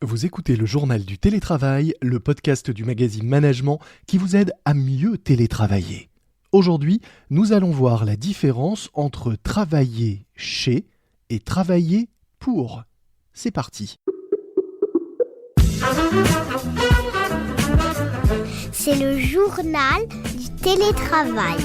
Vous écoutez le journal du télétravail, le podcast du magazine Management qui vous aide à mieux télétravailler. Aujourd'hui, nous allons voir la différence entre travailler chez et travailler pour. C'est parti. C'est le journal du télétravail.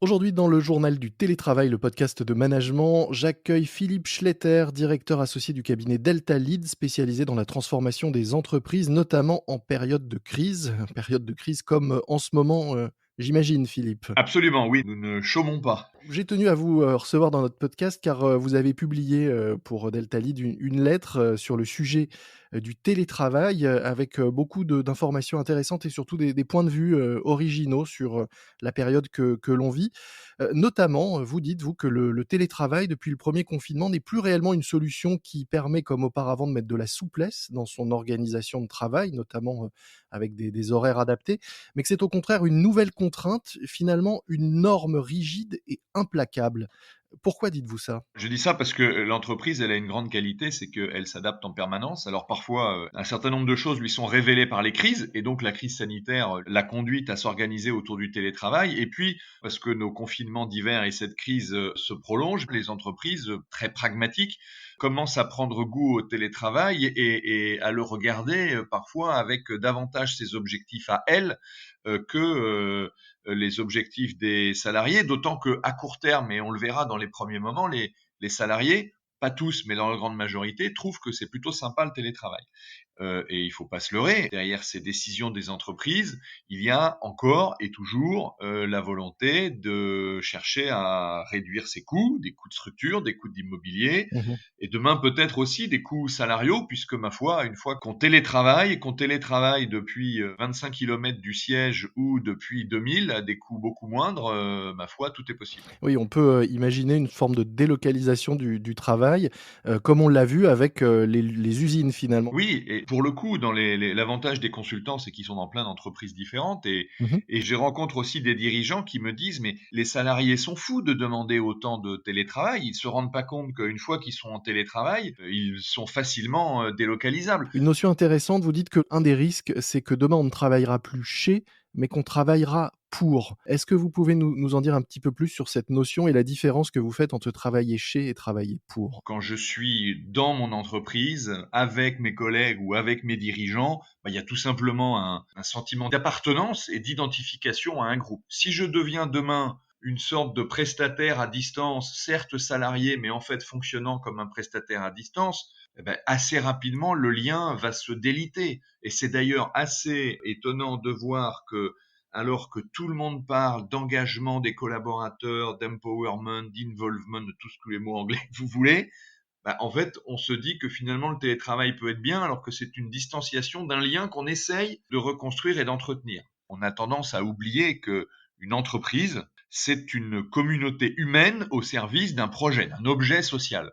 Aujourd'hui, dans le journal du télétravail, le podcast de management, j'accueille Philippe Schletter, directeur associé du cabinet Delta Lead, spécialisé dans la transformation des entreprises, notamment en période de crise. Période de crise comme en ce moment, j'imagine, Philippe. Absolument, oui, nous ne chômons pas. J'ai tenu à vous recevoir dans notre podcast car vous avez publié pour Delta Lead une lettre sur le sujet du télétravail avec beaucoup d'informations intéressantes et surtout des points de vue originaux sur la période que l'on vit. Notamment, vous dites, vous, que le télétravail, depuis le premier confinement, n'est plus réellement une solution qui permet, comme auparavant, de mettre de la souplesse dans son organisation de travail, notamment avec des horaires adaptés, mais que c'est au contraire une nouvelle contrainte, finalement une norme rigide et implacable. Pourquoi dites-vous ça? Je dis ça parce que l'entreprise, elle a une grande qualité, c'est qu'elle s'adapte en permanence. Alors parfois, un certain nombre de choses lui sont révélées par les crises, et donc la crise sanitaire l'a conduite à s'organiser autour du télétravail. Et puis, parce que nos confinements d'hiver et cette crise se prolongent, les entreprises très pragmatiques commencent à prendre goût au télétravail et à le regarder parfois avec davantage ses objectifs à elles que les objectifs des salariés, d'autant que à court terme, et on le verra dans les premiers moments, les salariés, pas tous, mais dans la grande majorité, trouvent que c'est plutôt sympa le télétravail. Et il faut pas se leurrer, derrière ces décisions des entreprises, il y a encore et toujours la volonté de chercher à réduire ses coûts, des coûts de structure, des coûts d'immobilier, et demain peut-être aussi des coûts salariaux, puisque ma foi, une fois qu'on télétravaille depuis 25 km du siège ou depuis 2000 à des coûts beaucoup moindres, ma foi, tout est possible. Oui, on peut imaginer une forme de délocalisation du travail, comme on l'a vu avec les usines finalement. Oui, et pour le coup, dans l'avantage des consultants, c'est qu'ils sont dans plein d'entreprises différentes Mmh. et je rencontre aussi des dirigeants qui me disent: «Mais les salariés sont fous de demander autant de télétravail. Ils se rendent pas compte qu'une fois qu'ils sont en télétravail, ils sont facilement, délocalisables». Une notion intéressante, vous dites qu'un des risques, c'est que demain on ne travaillera plus chez, mais qu'on travaillera pour. Est-ce que vous pouvez nous en dire un petit peu plus sur cette notion et la différence que vous faites entre travailler chez et travailler pour? Quand je suis dans mon entreprise, avec mes collègues ou avec mes dirigeants, il y a tout simplement un sentiment d'appartenance et d'identification à un groupe. Si je deviens demain une sorte de prestataire à distance, certes salarié, mais en fait fonctionnant comme un prestataire à distance, assez rapidement, le lien va se déliter. Et c'est d'ailleurs assez étonnant de voir que, alors que tout le monde parle d'engagement des collaborateurs, d'empowerment, d'involvement, de tous les mots anglais que vous voulez, en fait, on se dit que finalement le télétravail peut être bien alors que c'est une distanciation d'un lien qu'on essaye de reconstruire et d'entretenir. On a tendance à oublier que une entreprise, c'est une communauté humaine au service d'un projet, d'un objet social.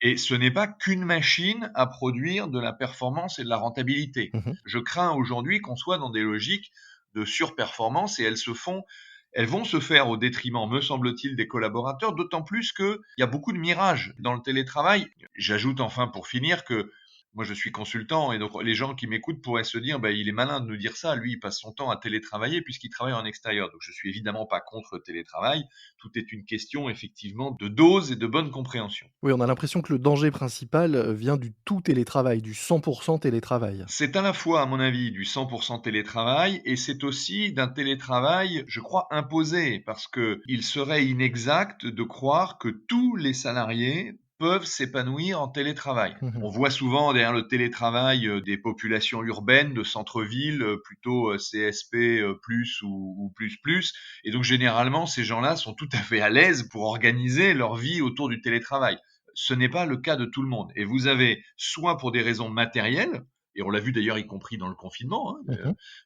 Et ce n'est pas qu'une machine à produire de la performance et de la rentabilité. Mmh. Je crains aujourd'hui qu'on soit dans des logiques de surperformance et elles vont se faire au détriment, me semble-t-il, des collaborateurs, d'autant plus qu'il y a beaucoup de mirages dans le télétravail. J'ajoute enfin pour finir que moi je suis consultant et donc les gens qui m'écoutent pourraient se dire il est malin de nous dire ça, lui il passe son temps à télétravailler puisqu'il travaille en extérieur. Donc je suis évidemment pas contre le télétravail, tout est une question effectivement de dose et de bonne compréhension. Oui, on a l'impression que le danger principal vient du tout télétravail, du 100% télétravail. C'est à la fois, à mon avis, du 100% télétravail et c'est aussi d'un télétravail, je crois, imposé parce que il serait inexact de croire que tous les salariés peuvent s'épanouir en télétravail. Mmh. On voit souvent derrière le télétravail des populations urbaines, de centre-ville, plutôt CSP plus ou plus. Et donc généralement, ces gens-là sont tout à fait à l'aise pour organiser leur vie autour du télétravail. Ce n'est pas le cas de tout le monde. Et vous avez soit pour des raisons matérielles, et on l'a vu d'ailleurs y compris dans le confinement,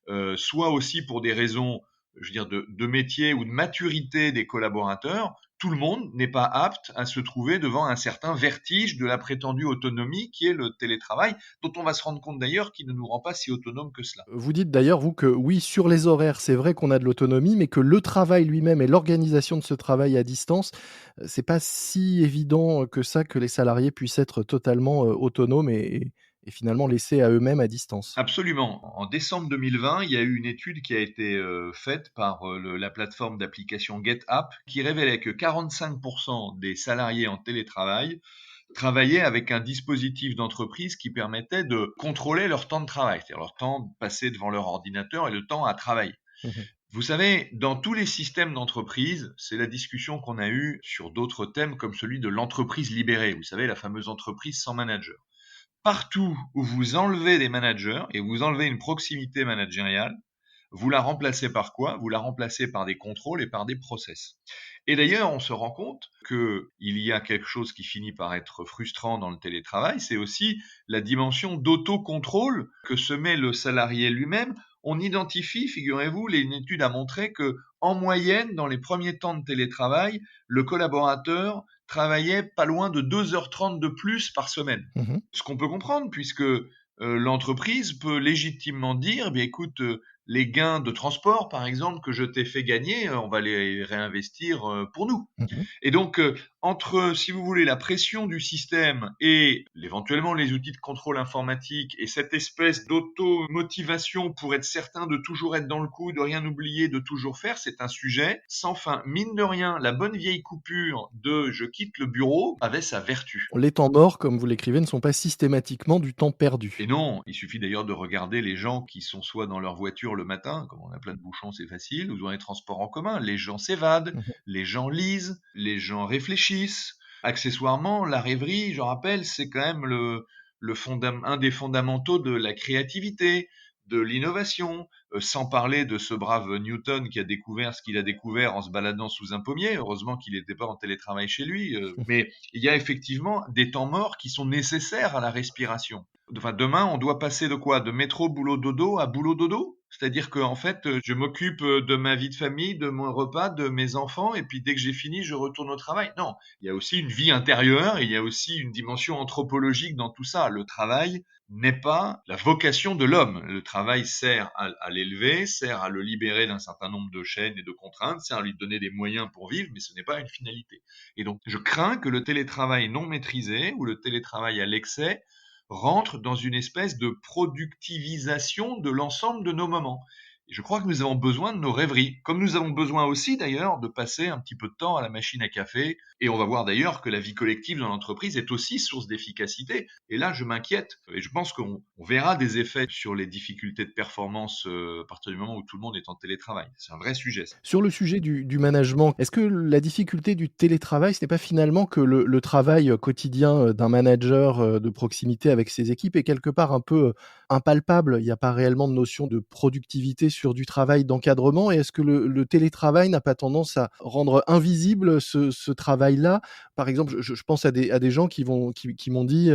Mmh. soit aussi pour des raisons je veux dire, de métier ou de maturité des collaborateurs, tout le monde n'est pas apte à se trouver devant un certain vertige de la prétendue autonomie qui est le télétravail, dont on va se rendre compte d'ailleurs qu'il ne nous rend pas si autonomes que cela. Vous dites d'ailleurs, vous, que oui, sur les horaires, c'est vrai qu'on a de l'autonomie, mais que le travail lui-même et l'organisation de ce travail à distance, c'est pas si évident que ça, que les salariés puissent être totalement, autonomes et finalement laissés à eux-mêmes à distance. Absolument. En décembre 2020, il y a eu une étude qui a été faite par la plateforme d'application GetApp qui révélait que 45% des salariés en télétravail travaillaient avec un dispositif d'entreprise qui permettait de contrôler leur temps de travail, c'est-à-dire leur temps passé devant leur ordinateur et le temps à travailler. Mmh. Vous savez, dans tous les systèmes d'entreprise, c'est la discussion qu'on a eue sur d'autres thèmes comme celui de l'entreprise libérée, vous savez, la fameuse entreprise sans manager. Partout où vous enlevez des managers et vous enlevez une proximité managériale, vous la remplacez par quoi? Vous la remplacez par des contrôles et par des process. Et d'ailleurs, on se rend compte qu'il y a quelque chose qui finit par être frustrant dans le télétravail, c'est aussi la dimension d'autocontrôle que se met le salarié lui-même. On identifie, figurez-vous, une étude a montré que, en moyenne, dans les premiers temps de télétravail, le collaborateur travaillait pas loin de 2h30 de plus par semaine. Mmh. Ce qu'on peut comprendre puisque l'entreprise peut légitimement dire, eh bien écoute, les gains de transport, par exemple, que je t'ai fait gagner, on va les réinvestir pour nous. Mmh. Et donc, entre, si vous voulez, la pression du système et éventuellement les outils de contrôle informatique et cette espèce d'auto-motivation pour être certain de toujours être dans le coup, de rien oublier, de toujours faire, c'est un sujet sans fin. Mine de rien, la bonne vieille coupure de je quitte le bureau avait sa vertu. Les temps morts, comme vous l'écrivez, ne sont pas systématiquement du temps Et perdu. non, il suffit d'ailleurs de regarder les gens qui sont soit dans leur voiture le matin, comme on a plein de bouchons, c'est facile, ou dans les transports en commun. Les gens s'évadent, Mmh. les gens lisent, les gens réfléchissent. Accessoirement, la rêverie, je rappelle, c'est quand même un des fondamentaux de la créativité, de l'innovation, sans parler de ce brave Newton qui a découvert ce qu'il a découvert en se baladant sous un pommier. Heureusement qu'il n'était pas en télétravail chez lui. Mais il y a effectivement des temps morts qui sont nécessaires à la respiration. Enfin, demain, on doit passer de quoi? De métro boulot dodo à boulot dodo? C'est-à-dire que en fait, je m'occupe de ma vie de famille, de mon repas, de mes enfants, et puis dès que j'ai fini, je retourne au travail. Non, il y a aussi une vie intérieure, et il y a aussi une dimension anthropologique dans tout ça. Le travail n'est pas la vocation de l'homme. Le travail sert à l'élever, sert à le libérer d'un certain nombre de chaînes et de contraintes, sert à lui donner des moyens pour vivre, mais ce n'est pas une finalité. Et donc, je crains que le télétravail non maîtrisé ou le télétravail à l'excès rentre dans une espèce de productivisation de l'ensemble de nos moments. Et je crois que nous avons besoin de nos rêveries, comme nous avons besoin aussi d'ailleurs de passer un petit peu de temps à la machine à café. Et on va voir d'ailleurs que la vie collective dans l'entreprise est aussi source d'efficacité. Et là, je m'inquiète. Et je pense qu'on verra des effets sur les difficultés de performance à partir du moment où tout le monde est en télétravail. C'est un vrai sujet, ça. Sur le sujet du management, est-ce que la difficulté du télétravail, ce n'est pas finalement que le travail, quotidien, d'un manager, de proximité avec ses équipes est quelque part un peu, impalpable? Il n'y a pas réellement de notion de productivité sur du travail d'encadrement et est-ce que le télétravail n'a pas tendance à rendre invisible ce travail-là? Par exemple, je pense à des gens qui m'ont dit,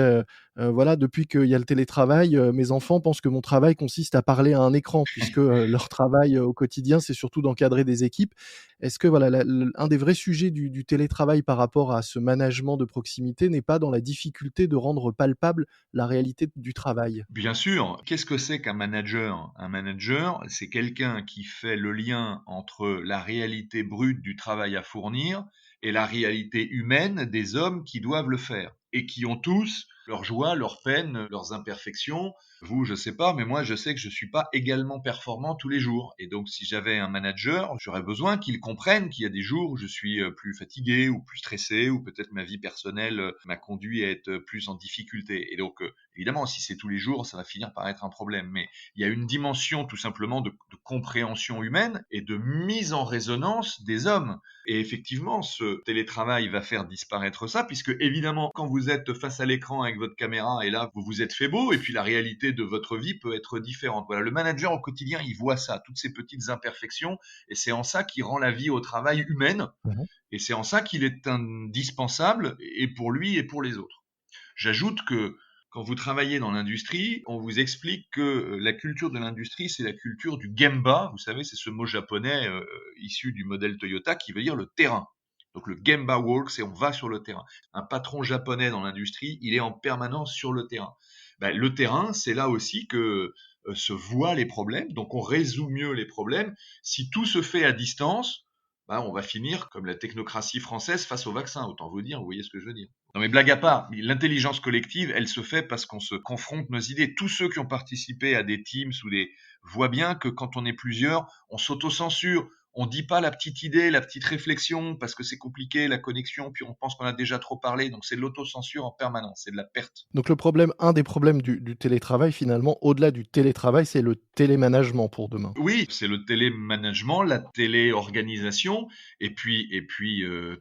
voilà: «Depuis qu'il y a le télétravail, mes enfants pensent que mon travail consiste à parler à un écran» puisque, leur travail, au quotidien, c'est surtout d'encadrer des équipes. Est-ce que voilà, un des vrais sujets du télétravail par rapport à ce management de proximité n'est pas dans la difficulté de rendre palpable la réalité du travail? Bien sûr, qu'est-ce que c'est qu'un manager? Un manager, c'est quelqu'un qui fait le lien entre la réalité brute du travail à fournir et la réalité humaine des hommes qui doivent le faire et qui ont tous leurs joies, leurs peines, leurs imperfections. Vous, je sais pas, mais moi, je sais que je suis pas également performant tous les jours. Et donc, si j'avais un manager, j'aurais besoin qu'il comprenne qu'il y a des jours où je suis plus fatigué ou plus stressé ou peut-être ma vie personnelle m'a conduit à être plus en difficulté. Et donc, évidemment, si c'est tous les jours, ça va finir par être un problème. Mais il y a une dimension tout simplement de compréhension humaine et de mise en résonance des hommes. Et effectivement, ce télétravail va faire disparaître ça, puisque évidemment, quand vous êtes face à l'écran avec votre caméra, et là, vous vous êtes fait beau, et puis la réalité de votre vie peut être différente. Voilà, le manager au quotidien, il voit ça, toutes ces petites imperfections, et c'est en ça qu'il rend la vie au travail humaine, Mmh. et c'est en ça qu'il est indispensable, et pour lui et pour les autres. J'ajoute que Quand vous travaillez dans l'industrie, on vous explique que la culture de l'industrie, c'est la culture du gemba. Vous savez, c'est ce mot japonais issu du modèle Toyota qui veut dire le terrain. Donc le gemba work, c'est on va sur le terrain. Un patron japonais dans l'industrie, il est en permanence sur le terrain. Le terrain, c'est là aussi que se voient les problèmes, donc on résout mieux les problèmes. Si tout se fait à distance, on va finir comme la technocratie française face au vaccin, autant vous dire, vous voyez ce que je veux dire. Non mais blague à part, l'intelligence collective, elle se fait parce qu'on se confronte nos idées. Tous ceux qui ont participé à des Teams ou des voient bien que quand on est plusieurs, on s'auto-censure. On dit pas la petite idée, la petite réflexion, parce que c'est compliqué, la connexion, puis on pense qu'on a déjà trop parlé, donc c'est de l'autocensure en permanence, c'est de la perte. Donc un des problèmes du télétravail finalement, au-delà du télétravail, c'est le télémanagement pour demain. Oui, c'est le télémanagement, la téléorganisation, et puis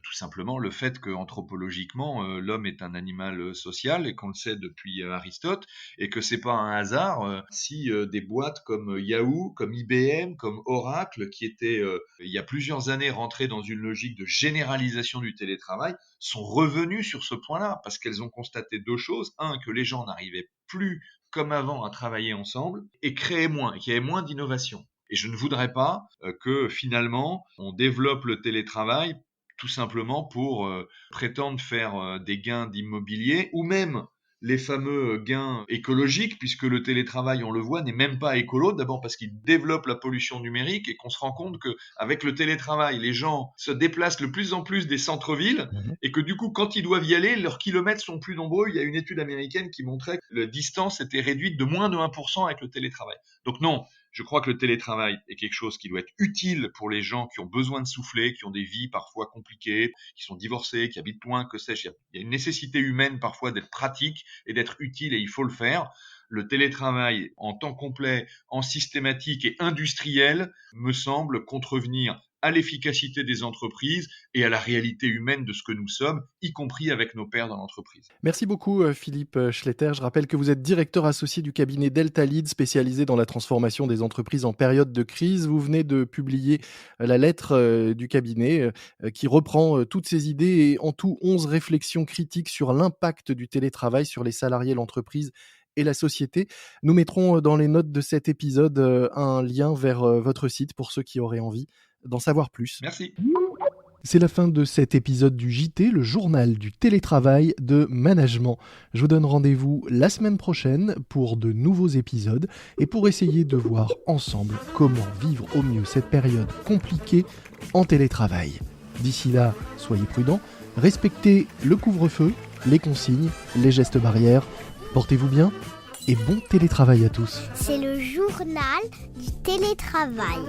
tout simplement le fait qu'anthropologiquement, l'homme est un animal social, et qu'on le sait depuis Aristote, et que c'est pas un hasard si des boîtes comme Yahoo, comme IBM, comme Oracle, qui étaient il y a plusieurs années rentrées dans une logique de généralisation du télétravail, sont revenues sur ce point-là, parce qu'elles ont constaté deux choses. Un, que les gens n'arrivaient plus comme avant à travailler ensemble et créer moins, et qu'il y avait moins d'innovation. Et je ne voudrais pas que finalement on développe le télétravail tout simplement pour prétendre faire des gains d'immobilier ou même les fameux gains écologiques, puisque le télétravail, on le voit, n'est même pas écolo. D'abord parce qu'il développe la pollution numérique et qu'on se rend compte qu'avec le télétravail, les gens se déplacent de plus en plus des centres-villes et que du coup, quand ils doivent y aller, leurs kilomètres sont plus nombreux. Il y a une étude américaine qui montrait que la distance était réduite de moins de 1% avec le télétravail. Donc non, je crois que le télétravail est quelque chose qui doit être utile pour les gens qui ont besoin de souffler, qui ont des vies parfois compliquées, qui sont divorcés, qui habitent loin, que sais-je. Il y a une nécessité humaine parfois d'être pratique et d'être utile et il faut le faire. Le télétravail en temps complet, en systématique et industriel me semble contrevenir à l'efficacité des entreprises et à la réalité humaine de ce que nous sommes, y compris avec nos pairs dans l'entreprise. Merci beaucoup Philippe Schletter. Je rappelle que vous êtes directeur associé du cabinet Delta Lead, spécialisé dans la transformation des entreprises en période de crise. Vous venez de publier la lettre du cabinet qui reprend toutes ces idées et en tout 11 réflexions critiques sur l'impact du télétravail sur les salariés, l'entreprise et la société. Nous mettrons dans les notes de cet épisode un lien vers votre site pour ceux qui auraient envie d'en savoir plus. Merci. C'est la fin de cet épisode du JT, le journal du télétravail de management. Je vous donne rendez-vous la semaine prochaine pour de nouveaux épisodes et pour essayer de voir ensemble comment vivre au mieux cette période compliquée en télétravail. D'ici là, soyez prudents, respectez le couvre-feu, les consignes, les gestes barrières. Portez-vous bien et bon télétravail à tous. C'est le journal du télétravail.